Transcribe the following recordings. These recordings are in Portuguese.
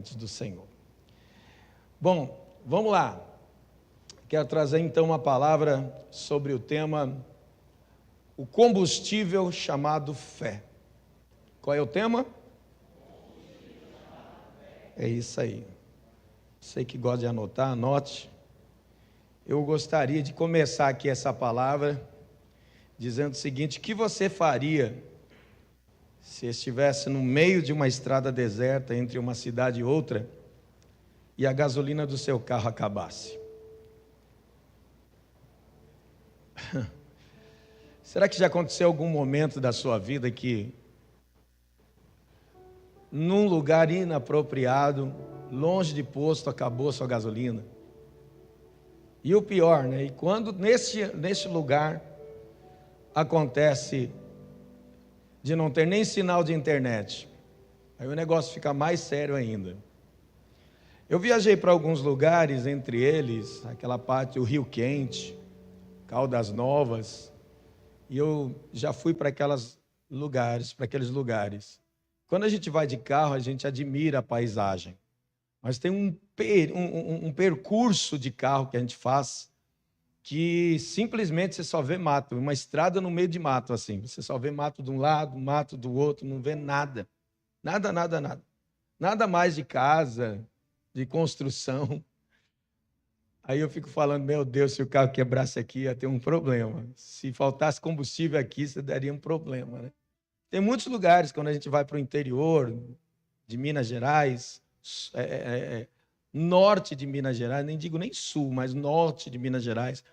do Senhor. Bom, vamos lá. Quero trazer então uma palavra sobre o tema o combustível chamado fé. Qual é o tema? É isso aí. Você que gosta de anotar, anote. Eu gostaria de começar aqui essa palavra dizendo o seguinte: o que você faria se estivesse no meio de uma estrada deserta entre uma cidade e outra e a gasolina do seu carro acabasse? Será que já aconteceu algum momento da sua vida que, num lugar inapropriado, longe de posto, acabou sua gasolina? E o pior, né? E quando nesse lugar acontece de não ter nem sinal de internet, aí o negócio fica mais sério ainda. Eu viajei para alguns lugares, entre eles, aquela parte do Rio Quente, Caldas Novas, e eu já fui para aqueles lugares. Quando a gente vai de carro, a gente admira a paisagem, mas tem um percurso de carro que a gente faz que simplesmente você só vê mato, uma estrada no meio de mato assim, você só vê mato de um lado, mato do outro, não vê nada, nada mais de casa, de construção. Aí eu fico falando, meu Deus, se o carro quebrasse aqui ia ter um problema, se faltasse combustível aqui, isso daria um problema, né? Tem muitos lugares, quando a gente vai para o interior de Minas Gerais, norte de Minas Gerais, nem digo nem sul, mas norte de Minas Gerais.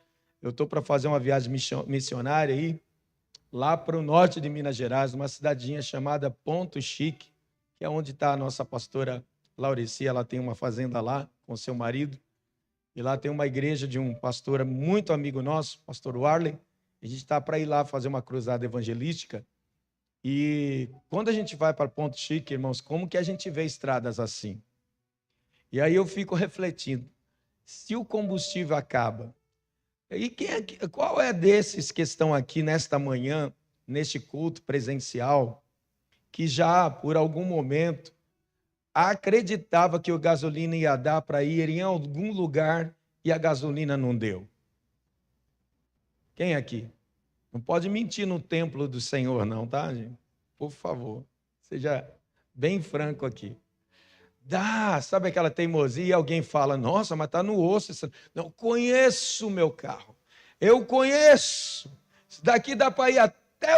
Eu estou para fazer uma viagem missionária aí, lá para o norte de Minas Gerais, uma cidadinha chamada Ponto Chique, que é onde está a nossa pastora Laurici. Ela tem uma fazenda lá com seu marido, e lá tem uma igreja de um pastor muito amigo nosso, pastor Warley. A gente está para ir lá fazer uma cruzada evangelística. E quando a gente vai para Ponto Chique, irmãos, como que a gente vê estradas assim? E aí eu fico refletindo, se o combustível acaba, e qual é desses que estão aqui nesta manhã, neste culto presencial, que já por algum momento acreditava que o gasolina ia dar para ir em algum lugar e a gasolina não deu? Quem aqui? Não pode mentir no templo do Senhor não, tá, gente? Por favor, seja bem franco aqui. Dá, sabe aquela teimosia e alguém fala, nossa, mas está no osso. Não, conheço o meu carro. Eu conheço. Isso daqui dá para ir até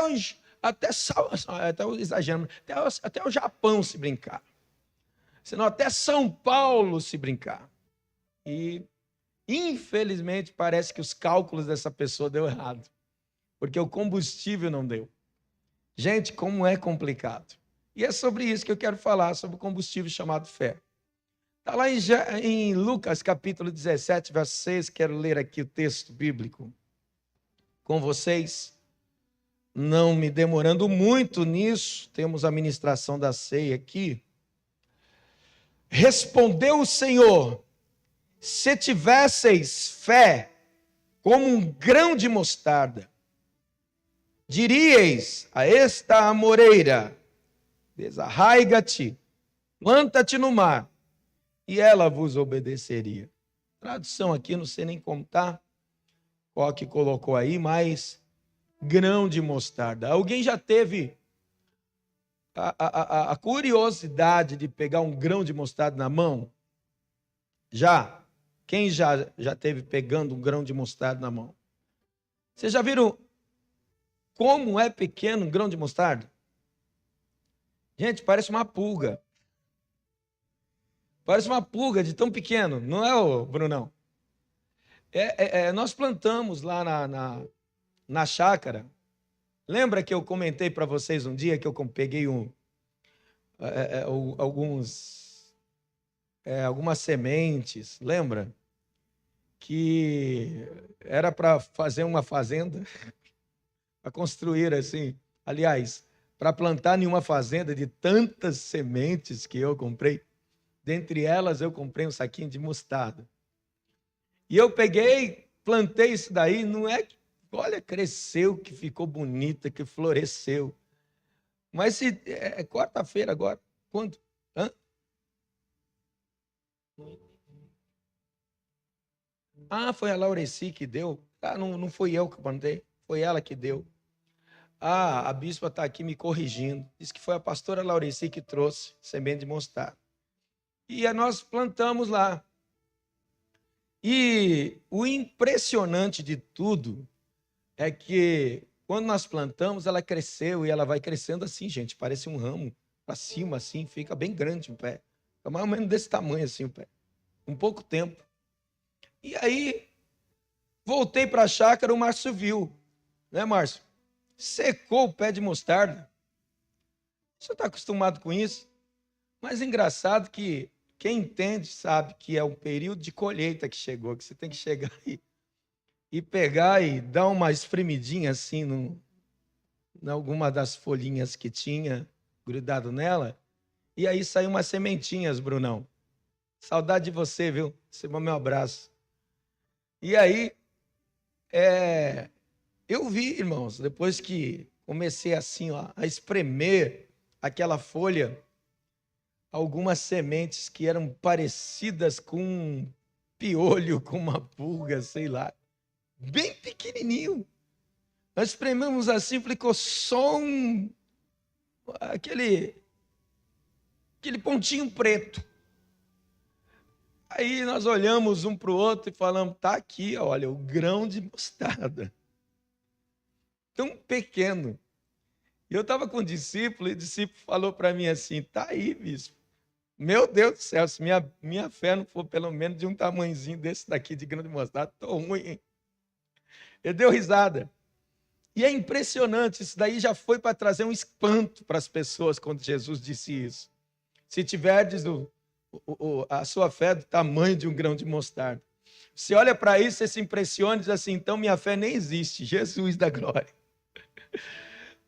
exagerando, até o Japão se brincar. Senão até São Paulo se brincar. E, infelizmente, parece que os cálculos dessa pessoa deu errado. Porque o combustível não deu. Gente, como é complicado. E é sobre isso que eu quero falar, sobre o combustível chamado fé. Está lá em Lucas, capítulo 17, verso 6, quero ler aqui o texto bíblico com vocês. Não me demorando muito nisso, temos a ministração da ceia aqui. Respondeu o Senhor: se tivesseis fé como um grão de mostarda, diríeis a esta amoreira: desarraiga-te, planta-te no mar, e ela vos obedeceria. Tradução aqui, não sei nem como está, qual que colocou aí, mas grão de mostarda. Alguém já teve a curiosidade de pegar um grão de mostarda na mão? Já? Quem já teve pegando um grão de mostarda na mão? Vocês já viram como é pequeno um grão de mostarda? Gente, parece uma pulga. Parece uma pulga de tão pequeno, não é, Brunão? Nós plantamos lá na chácara. Lembra que eu comentei para vocês um dia que eu peguei algumas sementes, lembra? Que era para fazer uma fazenda, para construir assim. Aliás, para plantar em uma fazenda de tantas sementes que eu comprei. Dentre elas, eu comprei um saquinho de mostarda. E eu peguei, plantei isso daí, não é que, olha, cresceu, que ficou bonita, que floresceu. Mas é quarta-feira agora. Quando? Ah, foi a Laureci que deu? Ah, não fui eu que mandei, foi ela que deu. Ah, a bispa está aqui me corrigindo. Diz que foi a pastora Laureci que trouxe semente de mostarda. E nós plantamos lá. E o impressionante de tudo é que quando nós plantamos, ela cresceu e ela vai crescendo assim, gente. Parece um ramo para cima, assim, fica bem grande o pé. É mais ou menos desse tamanho assim o pé. Um pouco tempo. E aí, voltei para a chácara, o Márcio viu. Né, Márcio? Secou o pé de mostarda. Você está acostumado com isso? Mas é engraçado que quem entende sabe que é um período de colheita que chegou, que você tem que chegar e pegar e dar uma espremidinha assim em alguma das folhinhas que tinha grudado nela, e aí saiu umas sementinhas, Brunão. Saudade de você, viu? Receba meu abraço. E aí, eu vi, irmãos, depois que comecei assim, ó, a espremer aquela folha, algumas sementes que eram parecidas com um piolho, com uma pulga, sei lá, bem pequenininho. Nós esprememos assim, ficou só aquele pontinho preto. Aí nós olhamos um para o outro e falamos, tá aqui, olha, o grão de mostarda. Tão pequeno. E eu estava com um discípulo, e o discípulo falou para mim assim, tá aí, bispo. Meu Deus do céu, se minha fé não for pelo menos de um tamanhozinho desse daqui de grão de mostarda, tô ruim, hein? Ele deu risada. E é impressionante, isso daí já foi para trazer um espanto para as pessoas quando Jesus disse isso. Se tiverdes a sua fé do tamanho de um grão de mostarda. Você olha para isso, você se impressiona e diz assim, então minha fé nem existe, Jesus da glória.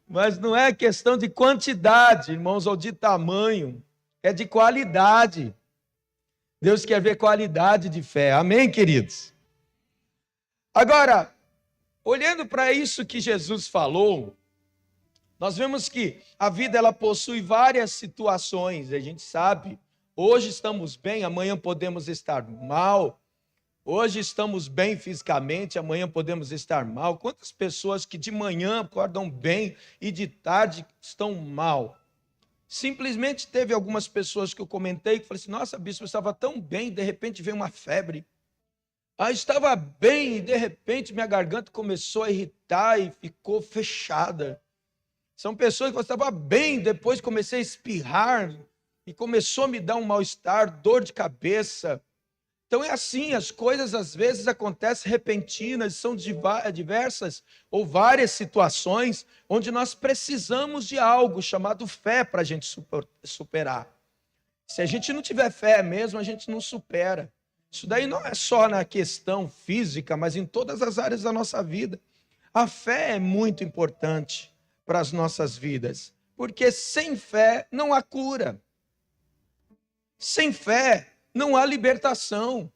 Mas não é questão de quantidade, irmãos, ou de tamanho, é de qualidade. Deus quer ver qualidade de fé, amém, queridos? Agora, olhando para isso que Jesus falou, nós vemos que a vida ela possui várias situações, a gente sabe. Hoje estamos bem, amanhã podemos estar mal. Hoje estamos bem fisicamente, amanhã podemos estar mal. Quantas pessoas que de manhã acordam bem e de tarde estão mal? Simplesmente teve algumas pessoas que eu comentei que falaram assim, nossa, bispo, eu estava tão bem, de repente veio uma febre. Estava bem e de repente minha garganta começou a irritar e ficou fechada. São pessoas que eu estava bem, depois comecei a espirrar e começou a me dar um mal-estar, dor de cabeça. Então é assim, as coisas às vezes acontecem repentinas, são diversas ou várias situações onde nós precisamos de algo chamado fé para a gente superar. Se a gente não tiver fé mesmo, a gente não supera. Isso daí não é só na questão física, mas em todas as áreas da nossa vida. A fé é muito importante para as nossas vidas, porque sem fé não há cura. Sem fé não há libertação.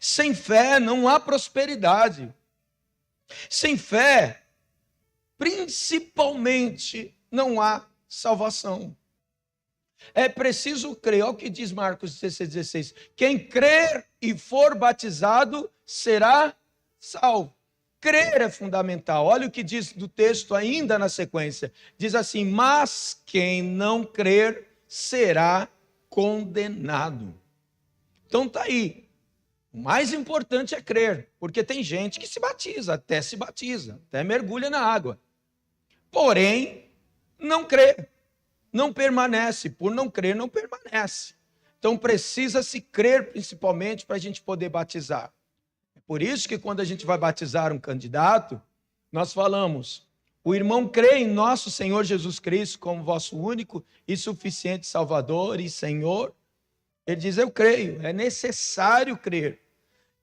Sem fé não há prosperidade. Sem fé, principalmente, não há salvação. É preciso crer, olha o que diz Marcos 16:16. Quem crer e for batizado será salvo. Crer é fundamental. Olha o que diz do texto ainda na sequência. Diz assim, mas quem não crer será condenado. Então tá aí. O mais importante é crer, porque tem gente que se batiza, até mergulha na água. Porém, não crê, não permanece. Por não crer, não permanece. Então precisa se crer principalmente para a gente poder batizar. É por isso que quando a gente vai batizar um candidato, nós falamos, o irmão crê em nosso Senhor Jesus Cristo como vosso único e suficiente Salvador e Senhor. Ele diz, eu creio, é necessário crer.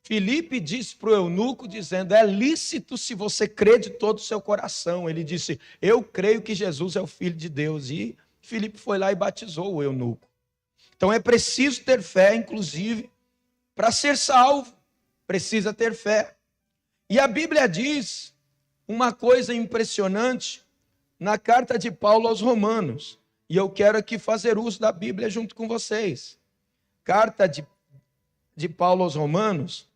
Filipe disse para o eunuco, dizendo, é lícito se você crê de todo o seu coração. Ele disse, eu creio que Jesus é o Filho de Deus. E Filipe foi lá e batizou o eunuco. Então é preciso ter fé, inclusive, para ser salvo. Precisa ter fé. E a Bíblia diz uma coisa impressionante na carta de Paulo aos Romanos. E eu quero aqui fazer uso da Bíblia junto com vocês. Carta de de Paulo aos Romanos,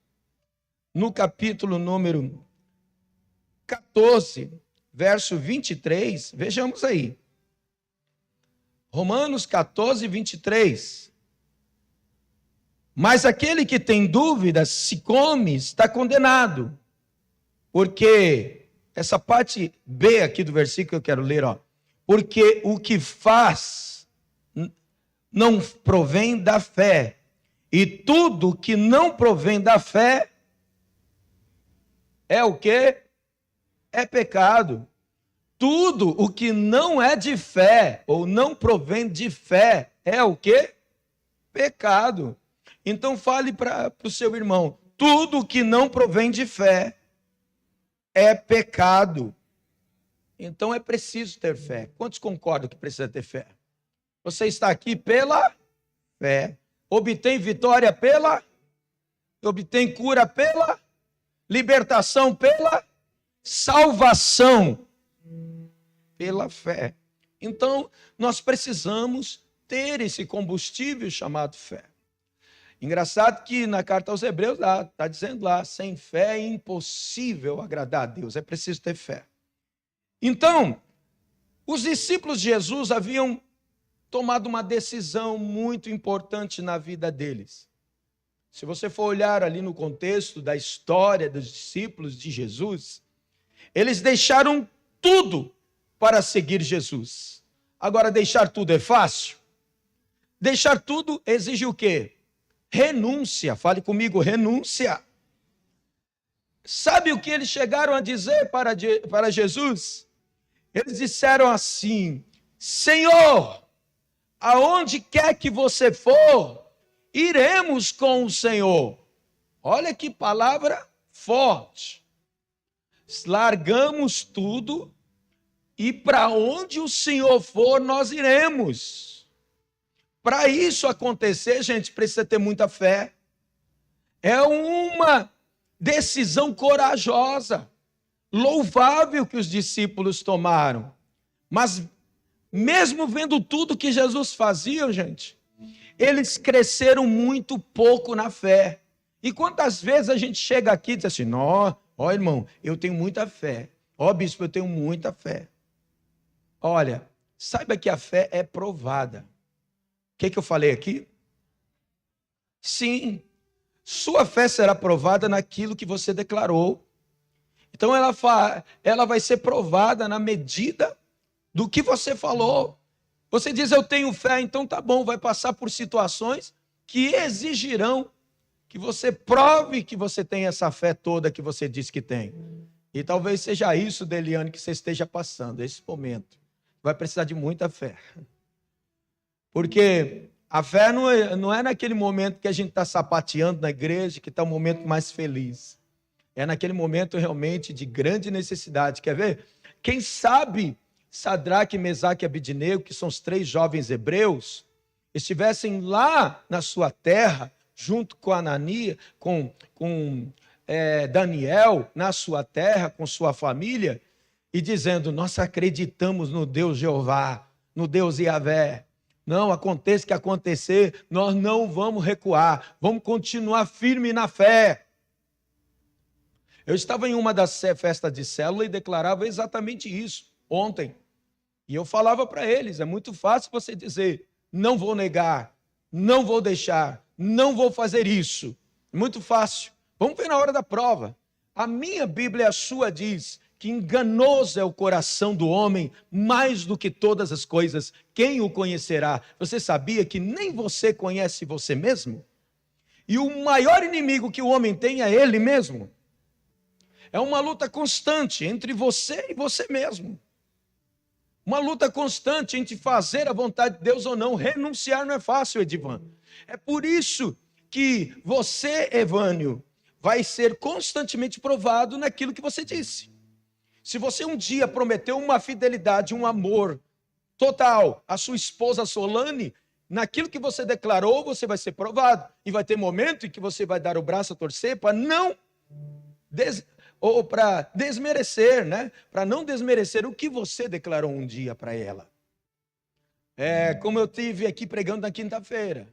no capítulo número 14, verso 23, vejamos aí. Romanos 14, 23. Mas aquele que tem dúvidas, se come, está condenado. Porque, essa parte B aqui do versículo que eu quero ler, ó. Porque o que faz não provém da fé. E tudo que não provém da fé é o quê? É pecado. Tudo o que não é de fé, ou não provém de fé, é o quê? Pecado. Então fale para o seu irmão, tudo que não provém de fé é pecado. Então é preciso ter fé. Quantos concordam que precisa ter fé? Você está aqui pela fé. Obtém vitória pela, obtém cura pela, libertação pela, salvação pela fé. Então nós precisamos ter esse combustível chamado fé. Engraçado que na carta aos Hebreus está dizendo lá, sem fé é impossível agradar a Deus, é preciso ter fé. Então, os discípulos de Jesus haviam tomado uma decisão muito importante na vida deles. Se você for olhar ali no contexto da história dos discípulos de Jesus, eles deixaram tudo para seguir Jesus. Agora, deixar tudo é fácil? Deixar tudo exige o quê? Renúncia. Fale comigo, renúncia. Sabe o que eles chegaram a dizer para Jesus? Eles disseram assim: Senhor, aonde quer que você for, iremos com o Senhor. Olha que palavra forte. Largamos tudo e para onde o Senhor for, nós iremos. Para isso acontecer, gente, precisa ter muita fé. É uma decisão corajosa, louvável que os discípulos tomaram. Mas mesmo vendo tudo que Jesus fazia, gente, eles cresceram muito pouco na fé. E quantas vezes a gente chega aqui e diz assim, ó irmão, eu tenho muita fé. Ó bispo, eu tenho muita fé. Olha, saiba que a fé é provada. O que eu falei aqui? Sim, sua fé será provada naquilo que você declarou. Então ela vai ser provada na medida do que você falou. Você diz, eu tenho fé, então tá bom, vai passar por situações que exigirão que você prove que você tem essa fé toda que você diz que tem. E talvez seja isso, Deliane, que você esteja passando, esse momento. Vai precisar de muita fé. Porque a fé não é naquele momento que a gente está sapateando na igreja, que está um momento mais feliz. É naquele momento realmente de grande necessidade. Quer ver? Quem sabe Sadraque, Mesaque e Abidnego, que são os 3 jovens hebreus, estivessem lá na sua terra, junto com Ananias, com Daniel, na sua terra, com sua família, e dizendo, nós acreditamos no Deus Jeová, no Deus Yahvé. Não, aconteça o que acontecer, nós não vamos recuar, vamos continuar firme na fé. Eu estava em uma das festas de célula e declarava exatamente isso ontem. E eu falava para eles, é muito fácil você dizer, não vou negar, não vou deixar, não vou fazer isso. Muito fácil. Vamos ver na hora da prova. A minha Bíblia e a sua diz que enganoso é o coração do homem mais do que todas as coisas. Quem o conhecerá? Você sabia que nem você conhece você mesmo? E o maior inimigo que o homem tem é ele mesmo. É uma luta constante entre você e você mesmo. Uma luta constante entre fazer a vontade de Deus ou não. Renunciar não é fácil, Edivan. É por isso que você, Evânio, vai ser constantemente provado naquilo que você disse. Se você um dia prometeu uma fidelidade, um amor total à sua esposa Solane, naquilo que você declarou, você vai ser provado. E vai ter momento em que você vai dar o braço a torcer para não ou para desmerecer, né? Para não desmerecer o que você declarou um dia para ela. Como eu estive aqui pregando na quinta-feira.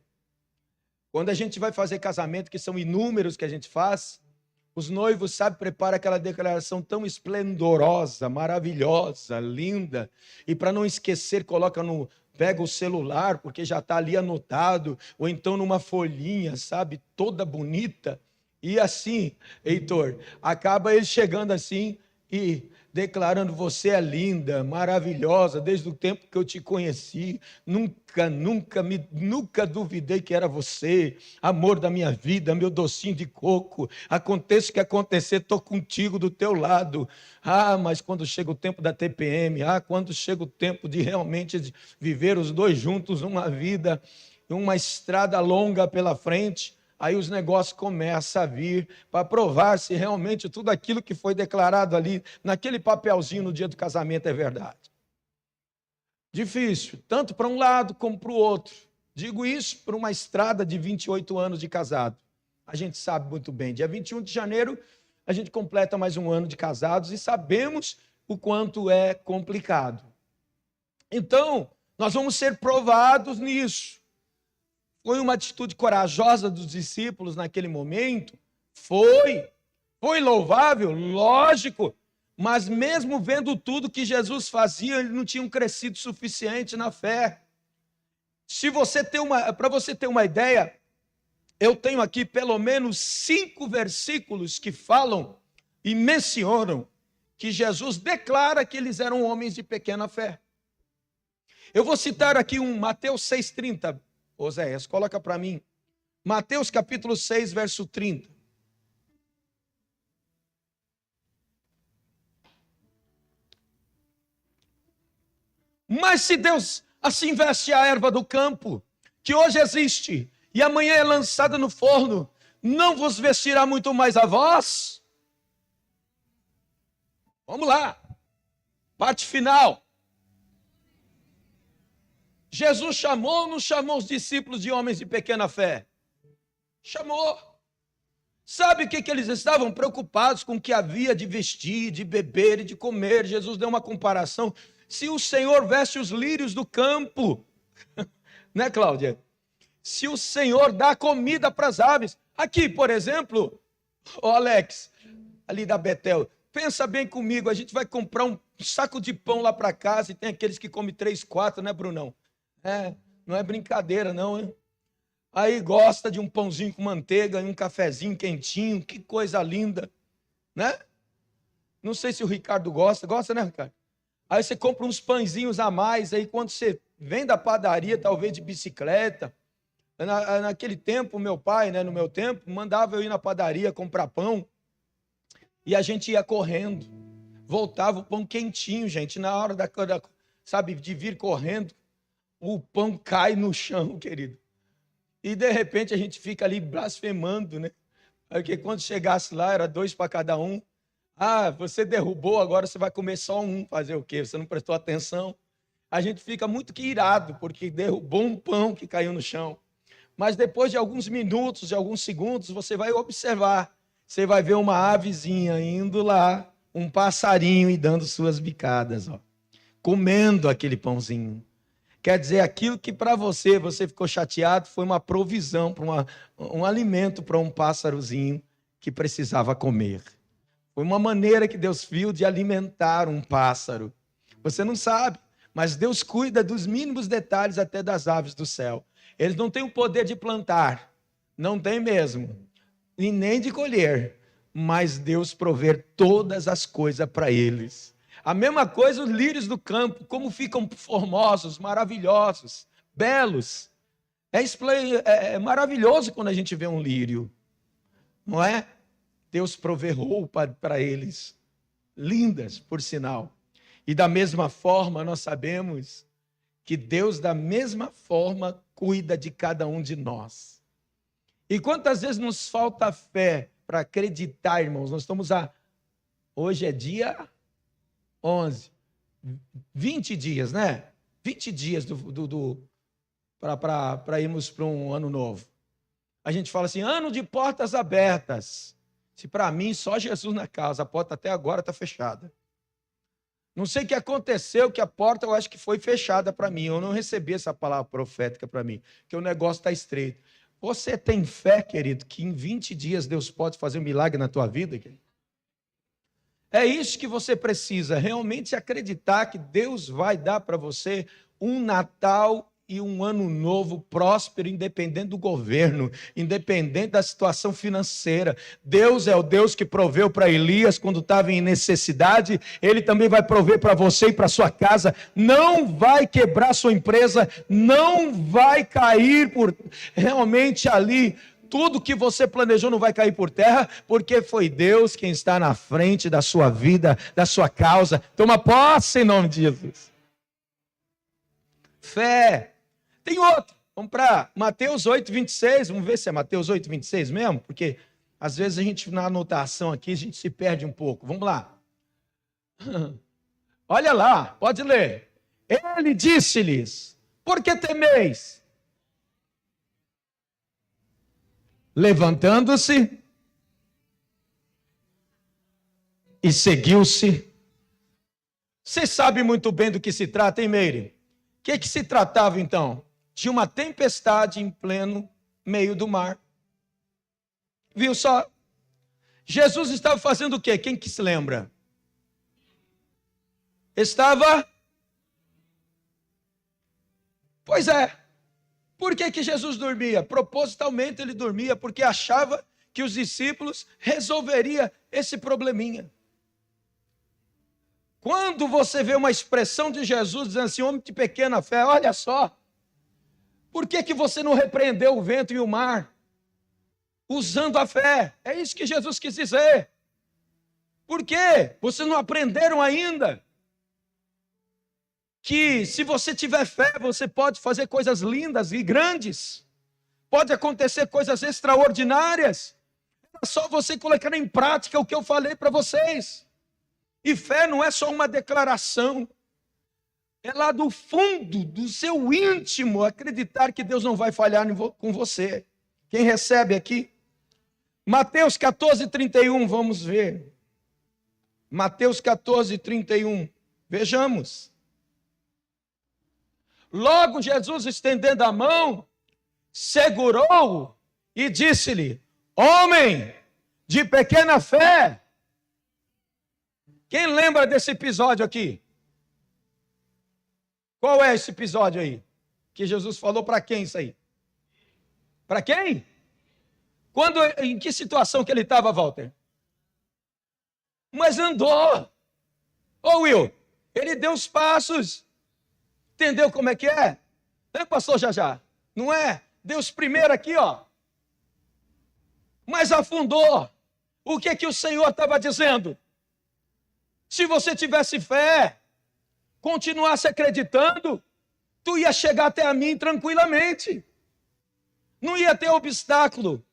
Quando a gente vai fazer casamento, que são inúmeros que a gente faz, os noivos, sabe, preparam aquela declaração tão esplendorosa, maravilhosa, linda, e para não esquecer, pega o celular, porque já está ali anotado, ou então numa folhinha, sabe, toda bonita. E assim, Heitor, acaba ele chegando assim e declarando: você é linda, maravilhosa, desde o tempo que eu te conheci, nunca duvidei que era você, amor da minha vida, meu docinho de coco, aconteça o que acontecer, estou contigo do teu lado. Mas quando chega o tempo da TPM, quando chega o tempo de realmente viver os dois juntos uma vida, uma estrada longa pela frente, aí os negócios começam a vir para provar se realmente tudo aquilo que foi declarado ali, naquele papelzinho no dia do casamento, é verdade. Difícil, tanto para um lado como para o outro. Digo isso por uma estrada de 28 anos de casado. A gente sabe muito bem, dia 21 de janeiro, a gente completa mais um ano de casados e sabemos o quanto é complicado. Então, nós vamos ser provados nisso. Foi uma atitude corajosa dos discípulos naquele momento? Foi louvável, lógico, mas mesmo vendo tudo que Jesus fazia, eles não tinham crescido suficiente na fé. Para você ter uma ideia, eu tenho aqui pelo menos 5 versículos que falam e mencionam que Jesus declara que eles eram homens de pequena fé. Eu vou citar aqui Mateus 6,30. Oséias, coloca para mim. Mateus capítulo 6, verso 30. Mas se Deus assim veste a erva do campo, que hoje existe, e amanhã é lançada no forno, não vos vestirá muito mais a vós? Vamos lá. Parte final. Jesus chamou ou não chamou os discípulos de homens de pequena fé? Chamou. Sabe o que eles estavam preocupados com o que havia de vestir, de beber e de comer? Jesus deu uma comparação. Se o Senhor veste os lírios do campo, né, Cláudia? Se o Senhor dá comida para as aves. Aqui, por exemplo, Alex, ali da Betel, pensa bem comigo, a gente vai comprar um saco de pão lá para casa e tem aqueles que comem 3, 4, né, Brunão? Não é brincadeira, não, hein? Aí gosta de um pãozinho com manteiga e um cafezinho quentinho, que coisa linda, né? Não sei se o Ricardo gosta, né, Ricardo? Aí você compra uns pãezinhos a mais, aí quando você vem da padaria, talvez de bicicleta, naquele tempo, meu pai, né, no meu tempo, mandava eu ir na padaria comprar pão, e a gente ia correndo, voltava o pão quentinho, gente, na hora sabe, de vir correndo, o pão cai no chão, querido. E de repente a gente fica ali blasfemando, né? Porque quando chegasse lá, era 2 para cada um. Você derrubou, agora você vai comer só um. Fazer o quê? Você não prestou atenção? A gente fica muito que irado, porque derrubou um pão que caiu no chão. Mas depois de alguns minutos, de alguns segundos, você vai observar. Você vai ver uma avezinha indo lá, um passarinho e dando suas bicadas, comendo aquele pãozinho. Quer dizer, aquilo que para você ficou chateado, foi uma provisão, para um alimento para um pássarozinho que precisava comer. Foi uma maneira que Deus viu de alimentar um pássaro. Você não sabe, mas Deus cuida dos mínimos detalhes até das aves do céu. Eles não têm o poder de plantar, não tem mesmo, e nem de colher, mas Deus prover todas as coisas para eles. A mesma coisa os lírios do campo, como ficam formosos, maravilhosos, belos. É maravilhoso quando a gente vê um lírio, não é? Deus provê roupa para eles, lindas, por sinal. E da mesma forma, nós sabemos que Deus, da mesma forma, cuida de cada um de nós. E quantas vezes nos falta fé para acreditar, irmãos? Nós estamos hoje é dia 11, 20 dias, né? 20 dias para irmos para um ano novo. A gente fala assim, ano de portas abertas. Se para mim, só Jesus na casa, a porta até agora está fechada. Não sei o que aconteceu, que a porta eu acho que foi fechada para mim. Eu não recebi essa palavra profética para mim, que o negócio está estreito. Você tem fé, querido, que em 20 dias Deus pode fazer um milagre na tua vida, querido? É isso que você precisa, realmente acreditar que Deus vai dar para você um Natal e um ano novo próspero, independente do governo, independente da situação financeira. Deus é o Deus que proveu para Elias quando estava em necessidade, Ele também vai prover para você e para sua casa. Não vai quebrar sua empresa, não vai cair por realmente ali. Tudo que você planejou não vai cair por terra, porque foi Deus quem está na frente da sua vida, da sua causa. Toma posse em nome de Jesus. Fé. Tem outro. Vamos para Mateus 8:26. Vamos ver se é Mateus 8:26 mesmo, porque às vezes a gente, na anotação aqui, a gente se perde um pouco. Vamos lá. Olha lá, pode ler. Ele disse-lhes: por que temeis? Levantando-se e seguiu-se. Você sabe muito bem do que se trata, hein, Meire? O que se tratava então? De uma tempestade em pleno meio do mar. Viu só? Jesus estava fazendo o quê? Quem que se lembra? Estava... Pois é. Por que Jesus dormia? Propositalmente ele dormia, porque achava que os discípulos resolveriam esse probleminha. Quando você vê uma expressão de Jesus dizendo assim, homem de pequena fé, olha só, por que você não repreendeu o vento e o mar? Usando a fé. É isso que Jesus quis dizer. Por quê? Vocês não aprenderam ainda que se você tiver fé, você pode fazer coisas lindas e grandes. Pode acontecer coisas extraordinárias. É só você colocar em prática o que eu falei para vocês. E fé não é só uma declaração. É lá do fundo, do seu íntimo, acreditar que Deus não vai falhar com você. Quem recebe aqui? Mateus 14:31, vamos ver. Mateus 14:31. Vejamos. Logo Jesus, estendendo a mão, segurou-o e disse-lhe: homem de pequena fé. Quem lembra desse episódio aqui? Qual é esse episódio aí? Que Jesus falou para quem isso aí? Para quem? Em que situação que ele estava, Walter? Mas andou. Ô Will, ele deu os passos. Entendeu como é que é? É, pastor já. Não é? Deus primeiro aqui, ó. Mas afundou. O que o Senhor estava dizendo? Se você tivesse fé, continuasse acreditando, tu ia chegar até a mim tranquilamente. Não ia ter obstáculo.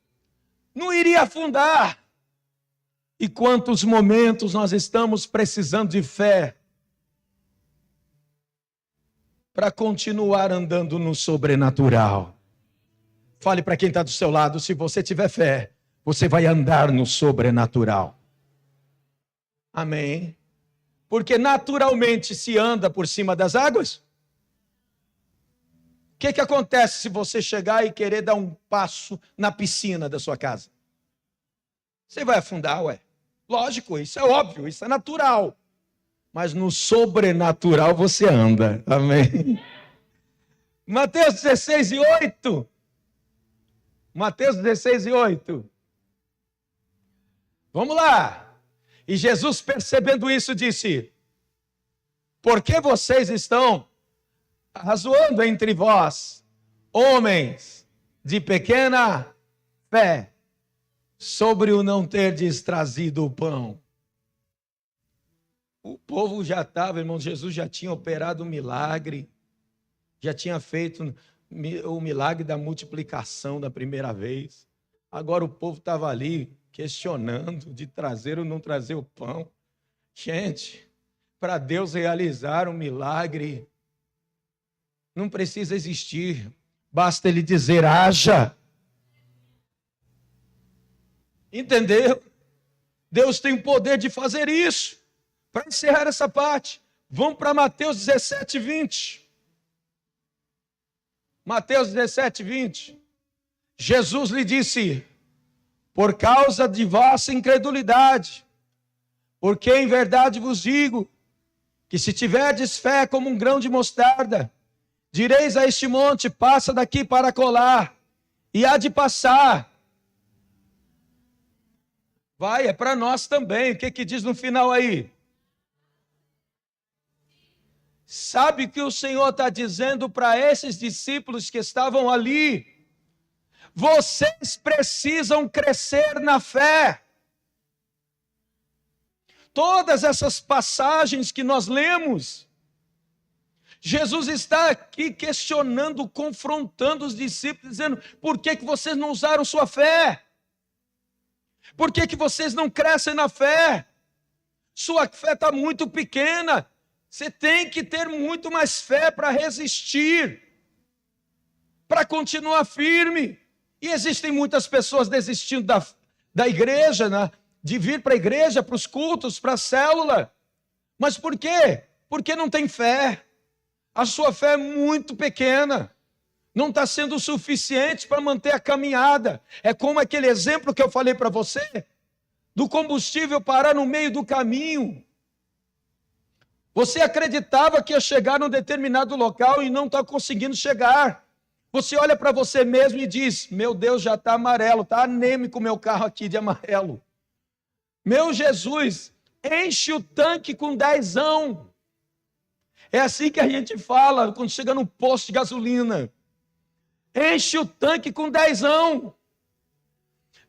Não iria afundar. E quantos momentos nós estamos precisando de fé para continuar andando no sobrenatural. Fale para quem está do seu lado, se você tiver fé, você vai andar no sobrenatural. Amém? Porque naturalmente se anda por cima das águas. O que acontece se você chegar e querer dar um passo na piscina da sua casa? Você vai afundar, ué. Lógico, isso é óbvio, isso é natural. Mas no sobrenatural você anda. Amém? Mateus 16:8. Mateus 16:8. Vamos lá. E Jesus, percebendo isso, disse: por que vocês estão razoando entre vós, homens de pequena fé, sobre o não terdes trazido o pão? O povo já estava, irmão, Jesus já tinha operado um milagre, já tinha feito o milagre da multiplicação da primeira vez. Agora o povo estava ali questionando de trazer ou não trazer o pão. Gente, para Deus realizar um milagre, não precisa existir, basta Ele dizer: haja. Entendeu? Deus tem o poder de fazer isso. Para encerrar essa parte, vamos para Mateus 17:20. Mateus 17:20. Jesus lhe disse: por causa de vossa incredulidade, porque em verdade vos digo, que se tiverdes fé como um grão de mostarda, direis a este monte, passa daqui para colar, e há de passar. Vai, é para nós também. O que diz no final aí? Sabe o que o Senhor está dizendo para esses discípulos que estavam ali? Vocês precisam crescer na fé. Todas essas passagens que nós lemos, Jesus está aqui questionando, confrontando os discípulos, dizendo: por que vocês não usaram sua fé? Por que vocês não crescem na fé? Sua fé está muito pequena. Você tem que ter muito mais fé para resistir, para continuar firme. E existem muitas pessoas desistindo da igreja, né? De vir para a igreja, para os cultos, para a célula. Mas por quê? Porque não tem fé. A sua fé é muito pequena. Não está sendo suficiente para manter a caminhada. É como aquele exemplo que eu falei para você, do combustível parar no meio do caminho. Você acreditava que ia chegar num determinado local e não está conseguindo chegar. Você olha para você mesmo e diz: meu Deus, já está amarelo, está anêmico o meu carro aqui de amarelo. Meu Jesus, enche o tanque com 10ão. É assim que a gente fala quando chega no posto de gasolina. Enche o tanque com 10ão.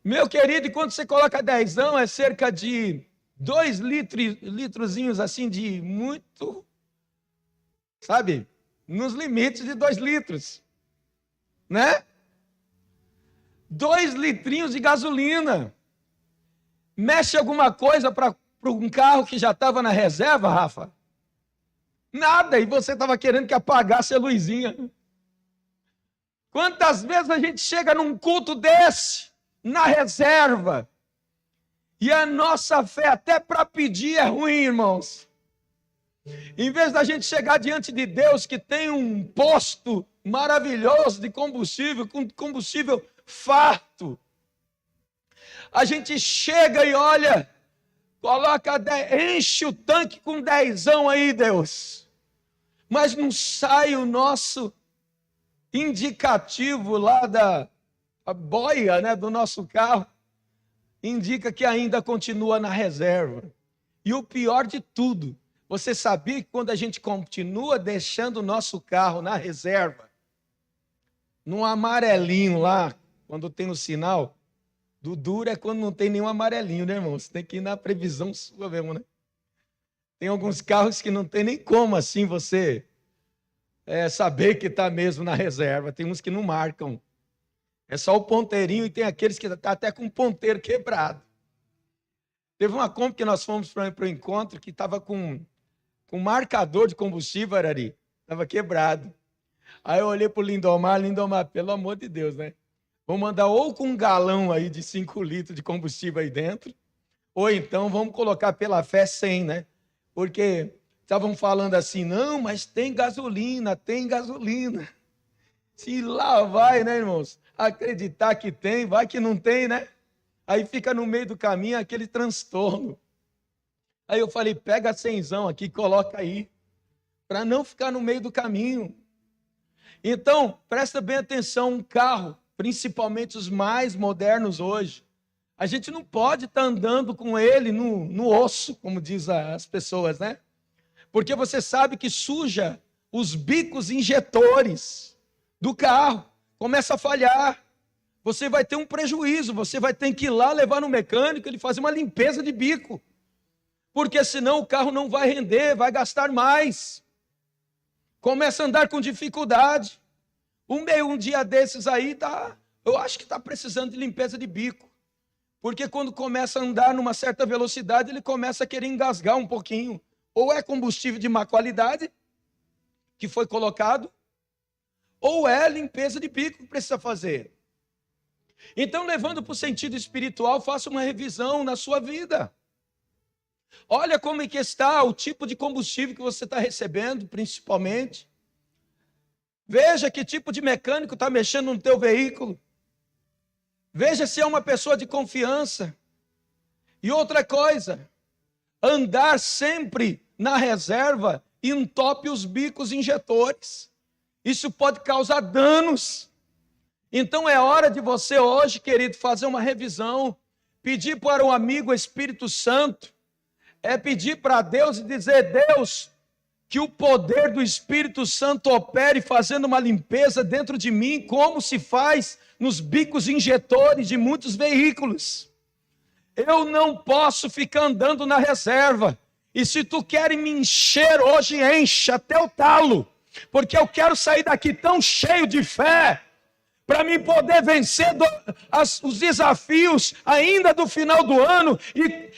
Meu querido, e quando você coloca 10ão, é cerca de 2 litrozinhos assim de muito, sabe? Nos limites de 2 litros. Né? 2 litrinhos de gasolina. Mexe alguma coisa para um carro que já estava na reserva, Rafa? Nada, e você estava querendo que apagasse a luzinha. Quantas vezes a gente chega num culto desse, na reserva, e a nossa fé até para pedir é ruim, irmãos. Em vez da gente chegar diante de Deus, que tem um posto maravilhoso de combustível, com combustível farto, a gente chega e olha, coloca 10, enche o tanque com 10ão aí, Deus. Mas não sai o nosso indicativo lá da boia, né, do nosso carro. Indica que ainda continua na reserva. E o pior de tudo, você sabia que quando a gente continua deixando o nosso carro na reserva, num amarelinho lá, quando tem o sinal, do duro é quando não tem nenhum amarelinho, né, irmão? Você tem que ir na previsão sua mesmo, né? Tem alguns carros que não tem nem como assim você saber que está mesmo na reserva. Tem uns que não marcam. É só o ponteirinho, e tem aqueles que está até com o ponteiro quebrado. Teve uma compra que nós fomos para o encontro que estava com marcador de combustível, Arari. Estava quebrado. Aí eu olhei para o Lindomar, pelo amor de Deus, né? Vamos mandar ou com um galão aí de 5 litros de combustível aí dentro, ou então vamos colocar pela fé 100, né? Porque estavam falando assim: não, mas tem gasolina. Se lá vai, né, irmãos? Acreditar que tem, vai que não tem, né? Aí fica no meio do caminho aquele transtorno. Aí eu falei: pega 100zão aqui, coloca aí, para não ficar no meio do caminho. Então, presta bem atenção, um carro, principalmente os mais modernos hoje, a gente não pode estar andando com ele no osso, como diz as pessoas, né? Porque você sabe que suja os bicos injetores do carro, começa a falhar. Você vai ter um prejuízo, você vai ter que ir lá levar no mecânico, ele fazer uma limpeza de bico. Porque senão o carro não vai render, vai gastar mais. Começa a andar com dificuldade. Um dia desses aí, eu acho que está precisando de limpeza de bico. Porque quando começa a andar numa certa velocidade, ele começa a querer engasgar um pouquinho. Ou é combustível de má qualidade, que foi colocado, ou é limpeza de bico que precisa fazer. Então, levando para o sentido espiritual, faça uma revisão na sua vida. Olha como é que está o tipo de combustível que você está recebendo, principalmente. Veja que tipo de mecânico está mexendo no teu veículo. Veja se é uma pessoa de confiança. E outra coisa, andar sempre na reserva entope os bicos injetores. Isso pode causar danos. Então é hora de você hoje, querido, fazer uma revisão, pedir para o amigo Espírito Santo, pedir para Deus e dizer: Deus, que o poder do Espírito Santo opere fazendo uma limpeza dentro de mim, como se faz nos bicos injetores de muitos veículos. Eu não posso ficar andando na reserva. E se tu queres me encher hoje, enche até o talo, porque eu quero sair daqui tão cheio de fé, para mim poder vencer os desafios ainda do final do ano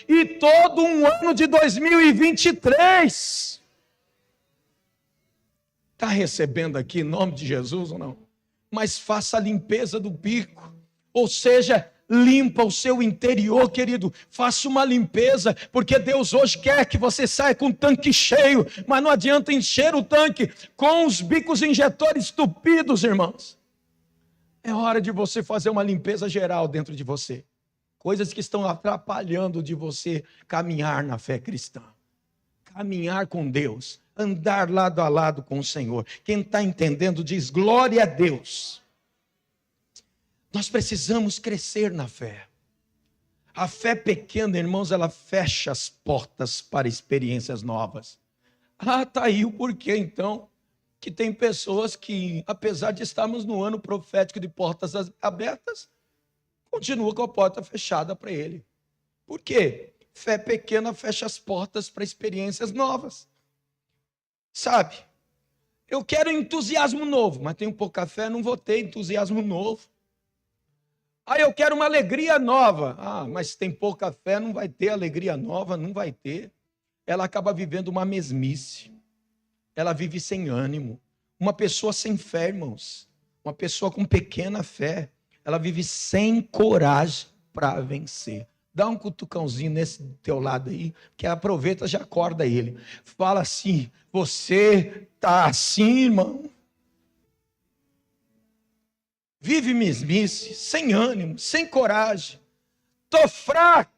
e todo um ano de 2023. Está recebendo aqui em nome de Jesus ou não? Mas faça a limpeza do bico, ou seja, limpa o seu interior, querido. Faça uma limpeza, porque Deus hoje quer que você saia com o tanque cheio, mas não adianta encher o tanque com os bicos injetores estupidos, irmãos. É hora de você fazer uma limpeza geral dentro de você. Coisas que estão atrapalhando de você caminhar na fé cristã. Caminhar com Deus. Andar lado a lado com o Senhor. Quem está entendendo diz glória a Deus. Nós precisamos crescer na fé. A fé pequena, irmãos, ela fecha as portas para experiências novas. Está aí o porquê, então, que tem pessoas que, apesar de estarmos no ano profético de portas abertas, continua com a porta fechada para ele. Por quê? Fé pequena fecha as portas para experiências novas. Sabe? Eu quero entusiasmo novo, mas tenho pouca fé, não vou ter entusiasmo novo. Eu quero uma alegria nova. Mas tem pouca fé, não vai ter alegria nova, não vai ter. Ela acaba vivendo uma mesmice. Ela vive sem ânimo. Uma pessoa sem fé, irmãos, uma pessoa com pequena fé, ela vive sem coragem para vencer. Dá um cutucãozinho nesse teu lado aí, que aproveita, já acorda ele. Fala assim: você está assim, irmão? Vive mesmice, sem ânimo, sem coragem. Tô fraco.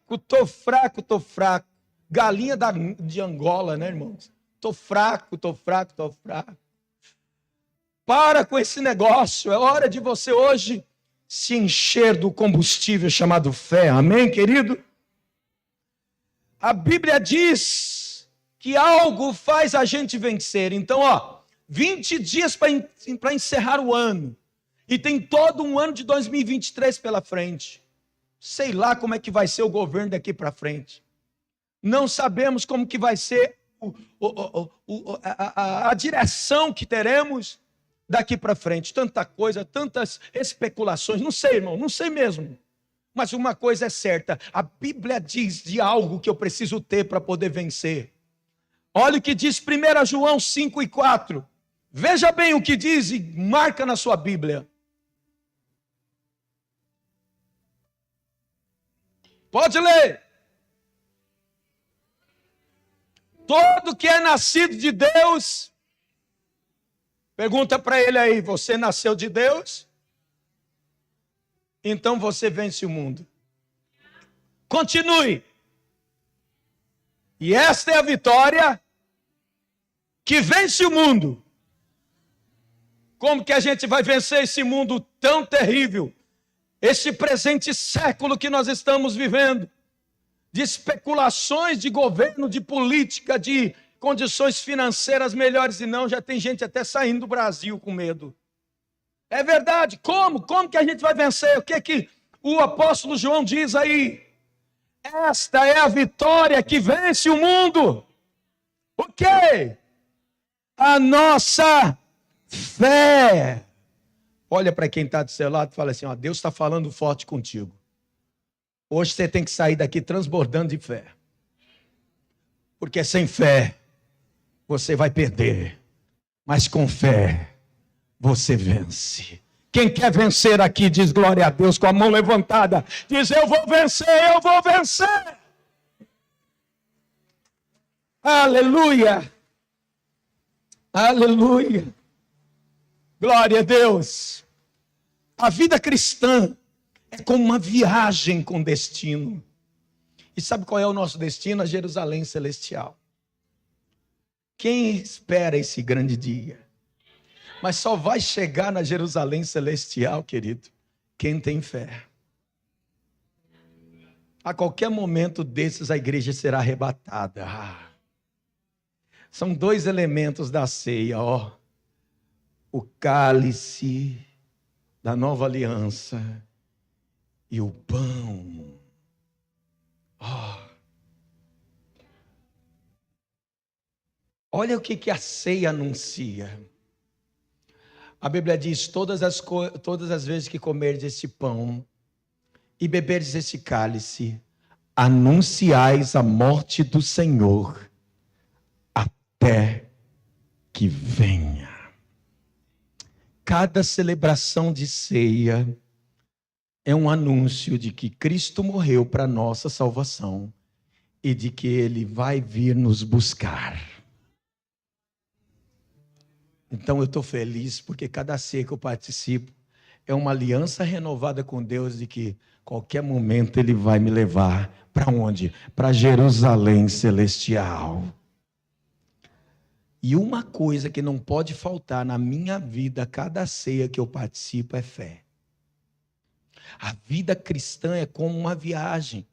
Galinha de Angola, né, irmãos? Tô fraco. Para com esse negócio. É hora de você hoje se encher do combustível chamado fé. Amém, querido? A Bíblia diz que algo faz a gente vencer. Então, 20 dias para encerrar o ano. E tem todo um ano de 2023 pela frente. Sei lá como é que vai ser o governo daqui para frente. Não sabemos como que vai ser a direção que teremos daqui para frente. Tanta coisa, tantas especulações. Não sei, irmão, não sei mesmo. Mas uma coisa é certa. A Bíblia diz de algo que eu preciso ter para poder vencer. Olha o que diz 1 João 5:4. Veja bem o que diz e marca na sua Bíblia. Pode ler. Todo que é nascido de Deus, pergunta para ele aí: você nasceu de Deus? Então você vence o mundo. Continue. E esta é a vitória que vence o mundo. Como que a gente vai vencer esse mundo tão terrível? Esse presente século que nós estamos vivendo, de especulações de governo, de política, de condições financeiras melhores, e não, já tem gente até saindo do Brasil com medo. É verdade. Como? Como que a gente vai vencer? O que o apóstolo João diz aí? Esta é a vitória que vence o mundo. O quê? A nossa fé. Olha para quem está do seu lado e fala assim: Deus está falando forte contigo. Hoje você tem que sair daqui transbordando de fé. Porque sem fé você vai perder. Mas com fé você vence. Quem quer vencer aqui diz glória a Deus com a mão levantada. Diz: eu vou vencer, eu vou vencer. Aleluia. Aleluia. Glória a Deus. A vida cristã É como uma viagem com destino. E sabe qual é o nosso destino? A Jerusalém celestial. Quem espera esse grande dia? Mas só vai chegar na Jerusalém celestial, querido, quem tem fé. A qualquer momento desses, a igreja será arrebatada. São dois elementos da ceia, ó. O cálice da nova aliança e o pão. Olha o que a ceia anuncia. A Bíblia diz: todas as vezes que comerdes este pão e beberdes este cálice, anunciais a morte do Senhor até que venha. Cada celebração de ceia é um anúncio de que Cristo morreu para nossa salvação e de que Ele vai vir nos buscar. Então eu estou feliz porque cada ceia que eu participo é uma aliança renovada com Deus de que qualquer momento Ele vai me levar para onde? Para Jerusalém celestial. E uma coisa que não pode faltar na minha vida, cada ceia que eu participo, é fé. A vida cristã é como uma viagem.